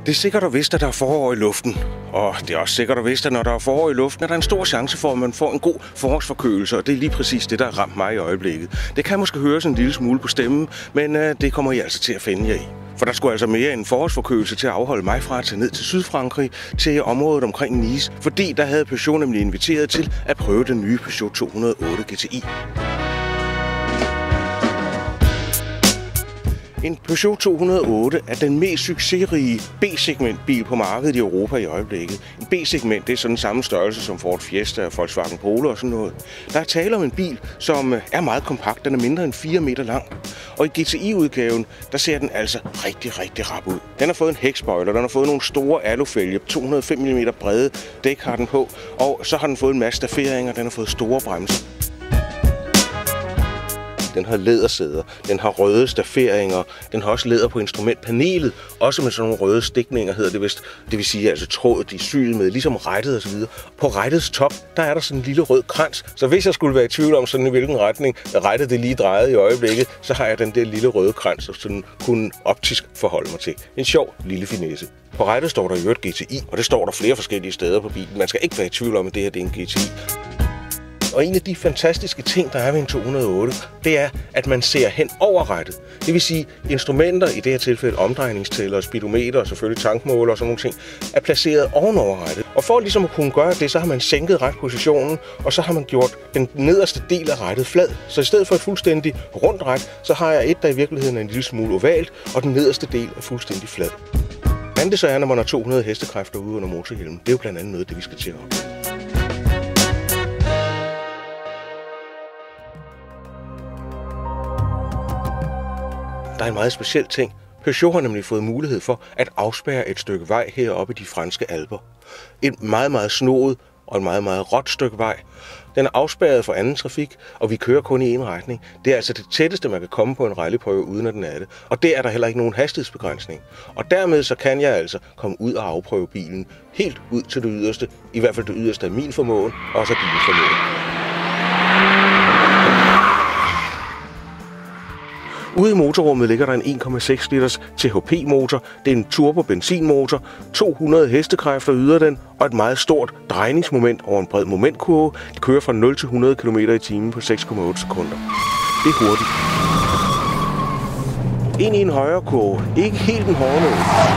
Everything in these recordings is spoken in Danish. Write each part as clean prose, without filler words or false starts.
Det er sikkert og vist, at der er forår i luften. Og det er også sikkert og vist, at når der er forår i luften, er der en stor chance for, at man får en god forårsforkølelse. Og det er lige præcis det, der har ramt mig i øjeblikket. Det kan måske høres en lille smule på stemmen, men det kommer I altså til at finde jer i. For der skulle altså mere end en forårsforkølelse til at afholde mig fra at tage ned til Sydfrankrig, til området omkring Nice. Fordi der havde Peugeot nemlig inviteret til at prøve den nye Peugeot 208 GTI. En Peugeot 208 er den mest succesrige B-segmentbil på markedet i Europa i øjeblikket. En B-segment, det er sådan samme størrelse som Ford Fiesta og Volkswagen Polo og sådan noget. Der er tale om en bil, som er meget kompakt. Den er mindre end 4 meter lang. Og i GTI-udgaven, der ser den altså rigtig, rigtig rap ud. Den har fået en hækspoiler, den har fået nogle store alufælge, 205 mm brede dæk har den på. Og så har den fået en masse stafferinger, den har fået store bremser. Den har lædersæder, den har røde stafferinger, den har også læder på instrumentpanelet, også med sådan nogle røde stikninger, hedder det vist. Det vil sige altså tråd, de er syet med, ligesom rettet og så videre. På rettets top, der er der sådan en lille rød krans, så hvis jeg skulle være i tvivl om sådan i hvilken retning rettet det lige drejede i øjeblikket, så har jeg den der lille røde krans, og sådan kunne optisk forholde mig til. En sjov lille finesse. På rettet står der i øvrigt GTI, og det står der flere forskellige steder på bilen. Man skal ikke være i tvivl om, at det her det er en GTI. Og en af de fantastiske ting, der er ved en 208, det er, at man ser hen over rattet. Det vil sige, instrumenter, i det her tilfælde omdrejningstæller, speedometer og selvfølgelig tankmåler og sådan nogle ting, er placeret ovenover rattet. Og for ligesom at kunne gøre det, så har man sænket ratpositionen, og så har man gjort den nederste del af rattet flad. Så i stedet for et fuldstændig rundt rat, så har jeg et, der i virkeligheden er en lille smule ovalt, og den nederste del er fuldstændig flad. Hvordan det så er, når man har 200 hestekræfter ude under motorhjelmen, det er jo blandt andet noget, det vi skal til at opleve. Der er en meget speciel ting. Peugeot har nemlig fået mulighed for at afspærre et stykke vej heroppe i de franske alper. Et meget, meget snoet og et meget, meget råt stykke vej. Den er afspærret for anden trafik, og vi kører kun i én retning. Det er altså det tætteste, man kan komme på en rallyprøve, uden at den er det. Og der er der heller ikke nogen hastighedsbegrænsning. Og dermed så kan jeg altså komme ud og afprøve bilen helt ud til det yderste. I hvert fald det yderste af min formåen, og så bilens formåen. Ude i motorrummet ligger der en 1,6 liters THP-motor. Det er en turbo-benzinmotor. 200 hestekræfter yder den, og et meget stort drejningsmoment over en bred momentkurve. Det kører fra 0 til 100 km i timen på 6,8 sekunder. Det er hurtigt. Ind i en højre kurve. Ikke helt en hård noget,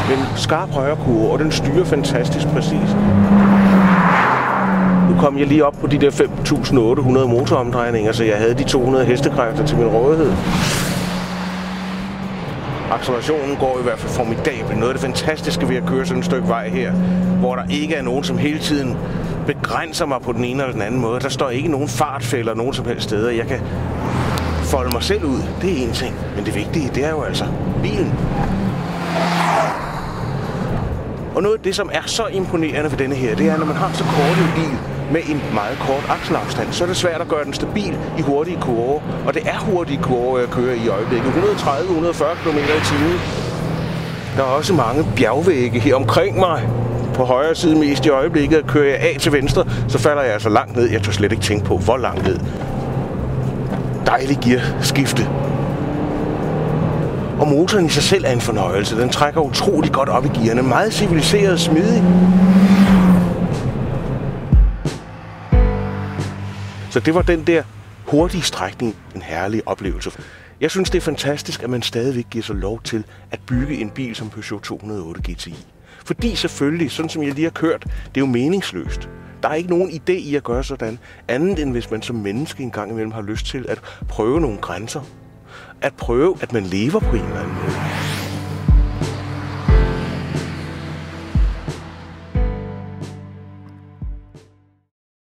men skarp højre kurve, og den styrer fantastisk præcis. Nu kom jeg lige op på de der 5.800 motoromdrejninger, så jeg havde de 200 hestekræfter til min rådighed. Accelerationen går i hvert fald formidabelt. Noget af det fantastiske ved at køre sådan et stykke vej her, hvor der ikke er nogen, som hele tiden begrænser mig på den ene eller den anden måde. Der står ikke nogen fartfælder nogen som helst steder. Jeg kan folde mig selv ud. Det er en ting. Men det vigtige, det er jo altså bilen. Og noget af det, som er så imponerende ved denne her, det er, når man har så kort en bil med en meget kort akselafstand, så er det svært at gøre den stabil i hurtige kurver. Og det er hurtige kurver, jeg kører i øjeblikket. 130-140 km i timen. Der er også mange bjergvægge her omkring mig. På højre side mest i øjeblikket kører jeg af til venstre, så falder jeg altså langt ned. Jeg tør slet ikke tænke på, hvor langt ned. Dejlig gearskifte. Og motoren i sig selv er en fornøjelse. Den trækker utrolig godt op i gearne. Meget civiliseret og smidig. Så det var den der hurtige strækning, en herlig oplevelse. Jeg synes, det er fantastisk, at man stadigvæk giver sig lov til at bygge en bil som Peugeot 208 GTI. Fordi selvfølgelig, sådan som jeg lige har kørt, det er jo meningsløst. Der er ikke nogen idé i at gøre sådan, andet end hvis man som menneske en gang imellem har lyst til at prøve nogle grænser. At prøve, at man lever på en eller anden måde.